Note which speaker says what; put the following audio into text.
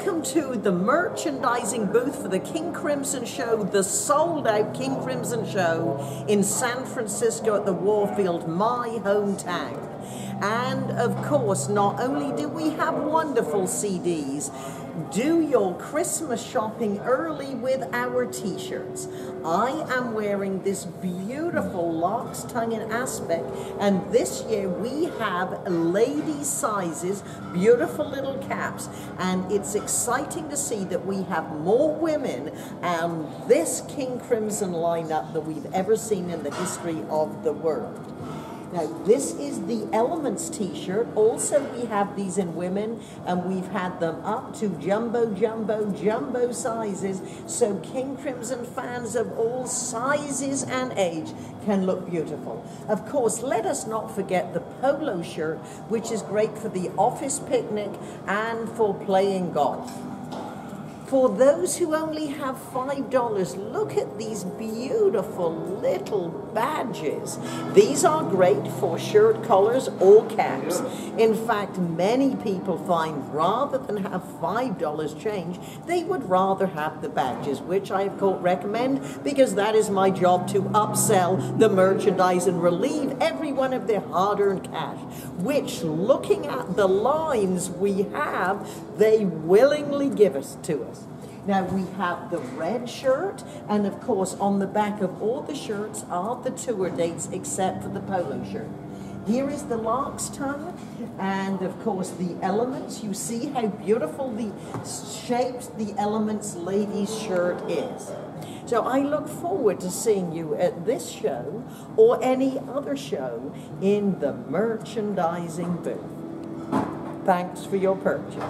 Speaker 1: Welcome to the merchandising booth for the King Crimson Show, the sold-out King Crimson Show in San Francisco at the Warfield, my hometown. And of course, not only do we have wonderful CDs, do your Christmas shopping early with our t-shirts. I am wearing this beautiful Locks Tongue in Aspect, and this year we have lady sizes, beautiful little caps, and it's exciting to see that we have more women and this King Crimson lineup than we've ever seen in the history of the world. Now, this is the Elements t-shirt. Also, we have these in women, and we've had them up to jumbo sizes, so King Crimson fans of all sizes and age can look beautiful. Of course, let us not forget the polo shirt, which is great for the office picnic and for playing golf. For those who only have $5, look at these beautiful little badges. These are great for shirt collars or caps. In fact, many people find rather than have $5 change, they would rather have the badges, which I of course recommend because that is my job to upsell the merchandise and relieve everyone of their hard-earned cash, which, looking at the lines we have, they willingly give us to us. Now we have the red shirt, and of course on the back of all the shirts are the tour dates except for the polo shirt. Here is the Locks Tongue, and of course the Elements. You see how beautiful the shaped the Elements ladies shirt is. So I look forward to seeing you at this show or any other show in the merchandising booth. Thanks for your purchase.